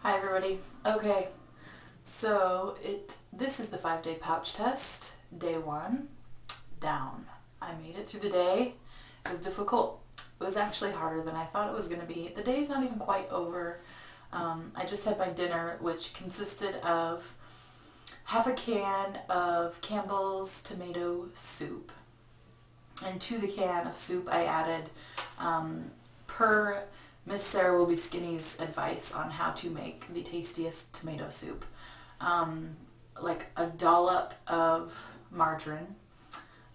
Hi everybody. Okay, so this is the 5-day pouch test. Day 1, down. I made it through the day. It was difficult. It was actually harder than I thought it was going to be. The day's not even quite over. I just had my dinner, which consisted of half a can of Campbell's tomato soup. And to the can of soup I added, per Miss Sarah Will Be Skinny's advice on how to make the tastiest tomato soup, like a dollop of margarine.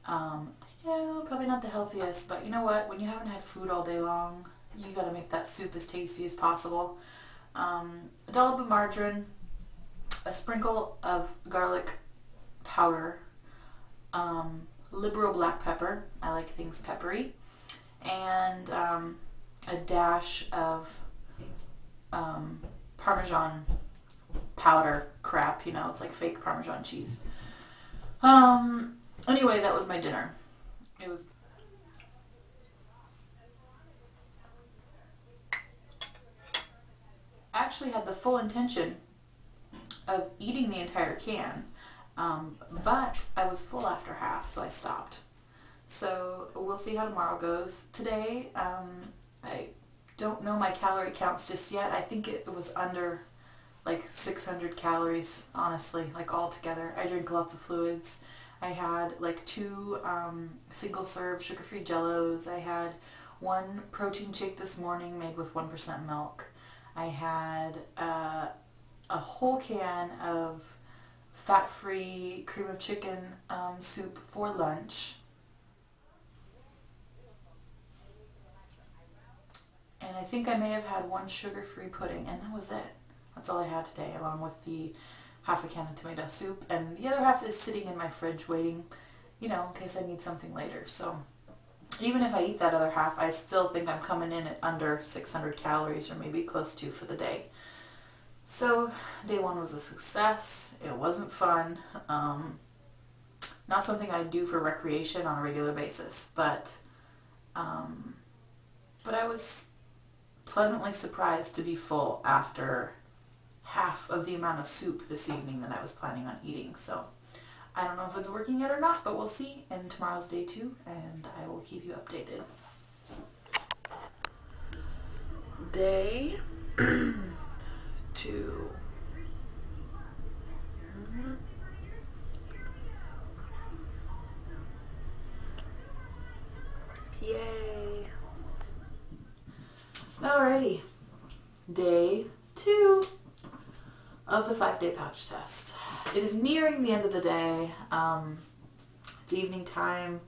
Probably not the healthiest, but you know what? When you haven't had food all day long, you got to make that soup as tasty as possible. A dollop of margarine, a sprinkle of garlic powder, liberal black pepper. I like things peppery, and a dash of Parmesan powder crap, it's like fake Parmesan cheese. Anyway, that was my dinner. It was actually had the full intention of eating the entire can, but I was full after half, so I stopped. So we'll see how tomorrow goes. Today, I don't know my calorie counts just yet. I think it was under like 600 calories, honestly, like all together. I drink lots of fluids. I had like 2 single serve sugar-free Jellos. I had 1 protein shake this morning made with 1% milk. I had a whole can of fat-free cream of chicken soup for lunch. And I think I may have had 1 sugar-free pudding, and that was it. That's all I had today, along with the half a can of tomato soup. And the other half is sitting in my fridge waiting, in case I need something later. So even if I eat that other half, I still think I'm coming in at under 600 calories, or maybe close to, for the day. So day 1 was a success. It wasn't fun. Not something I do for recreation on a regular basis, but I was pleasantly surprised to be full after half of the amount of soup this evening that I was planning on eating. So I don't know if it's working yet or not, but we'll see. And tomorrow's day 2, and I will keep you updated. Day 2. Yay. Alrighty. Day 2 of the 5-day pouch test. It is nearing the end of the day. It's evening time.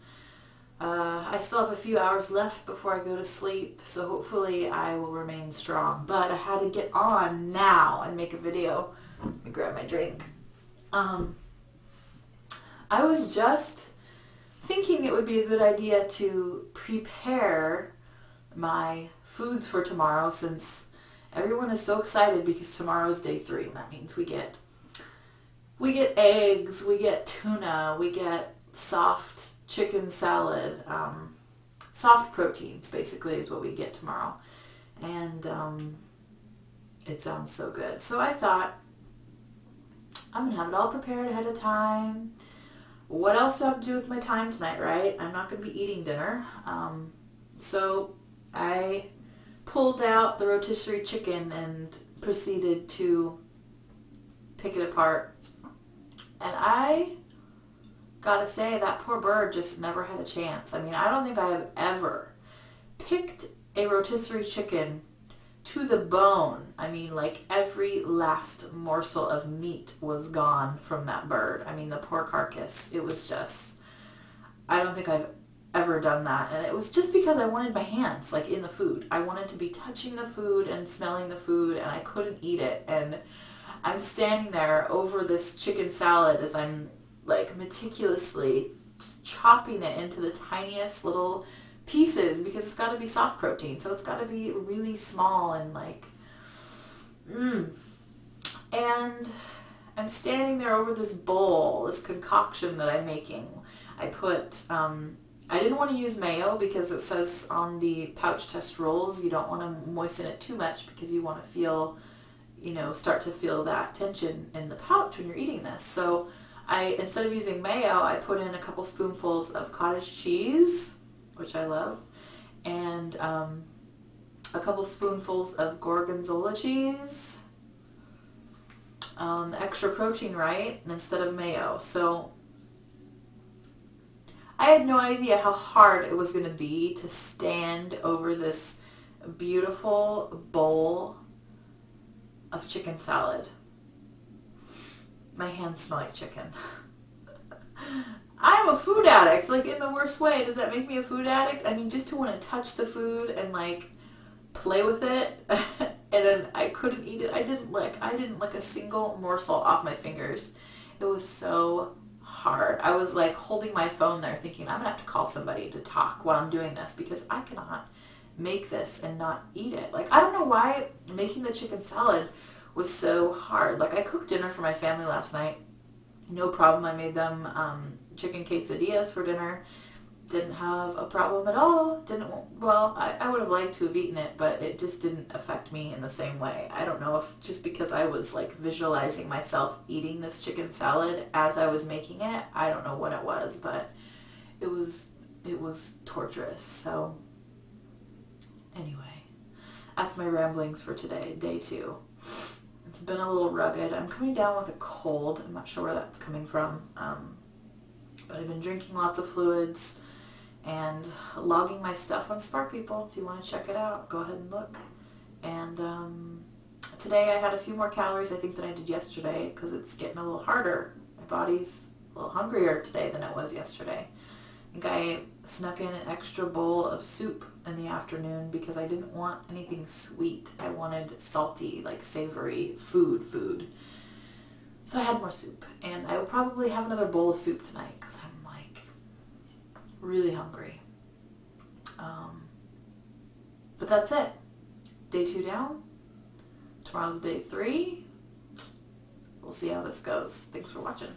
I still have a few hours left before I go to sleep, so hopefully I will remain strong. But I had to get on now and make a video. Let me grab my drink. I was just thinking it would be a good idea to prepare my foods for tomorrow, since everyone is so excited because tomorrow is day 3, and that means we get eggs, we get tuna, we get soft chicken salad, soft proteins basically is what we get tomorrow. And it sounds so good. So I thought, I'm gonna have it all prepared ahead of time. What else do I have to do with my time tonight, right? I'm not gonna be eating dinner. So I pulled out the rotisserie chicken and proceeded to pick it apart. And I gotta say, that poor bird just never had a chance. I mean, I don't think I have ever picked a rotisserie chicken to the bone. I mean, like, every last morsel of meat was gone from that bird. I mean, the poor carcass. It was just, I don't think I've ever done that. And it was just because I wanted my hands, like, in the food. I wanted to be touching the food and smelling the food, and I couldn't eat it. And I'm standing there over this chicken salad as I'm, like, meticulously chopping it into the tiniest little pieces, because it's got to be soft protein, so it's got to be really small and like, and I'm standing there over this bowl, this concoction that I'm making. I put, I didn't want to use mayo because it says on the pouch test rules you don't want to moisten it too much because you want to feel, start to feel that tension in the pouch when you're eating this. So instead of using mayo, I put in a couple spoonfuls of cottage cheese, which I love, and a couple spoonfuls of gorgonzola cheese. Extra protein, right? Instead of mayo. So I had no idea how hard it was going to be to stand over this beautiful bowl of chicken salad. My hands smell like chicken. I'm a food addict, like in the worst way. Does that make me a food addict? I mean, just to want to touch the food and like play with it, and then I couldn't eat it. I didn't lick a single morsel off my fingers. It was so hard. I was like holding my phone there thinking, I'm gonna have to call somebody to talk while I'm doing this, because I cannot make this and not eat it. Like, I don't know why making the chicken salad was so hard. Like, I cooked dinner for my family last night. No problem. I made them chicken quesadillas for dinner. Didn't have a problem at all. I would have liked to have eaten it, but it just didn't affect me in the same way. I don't know if just because I was like visualizing myself eating this chicken salad as I was making it. I don't know what it was, but it was torturous. So anyway, that's my ramblings for today, day 2. It's been a little rugged. I'm coming down with a cold. I'm not sure where that's coming from. But I've been drinking lots of fluids and logging my stuff on Spark People. If you want to check it out, go ahead and look. And today I had a few more calories, I think, than I did yesterday, because it's getting a little harder. My body's a little hungrier today than it was yesterday. I think I snuck in an extra bowl of soup in the afternoon because I didn't want anything sweet. I wanted salty, like savory food. So I had more soup, and I will probably have another bowl of soup tonight because I'm like really hungry. But that's it. Day 2 down. Tomorrow's day 3. We'll see how this goes. Thanks for watching.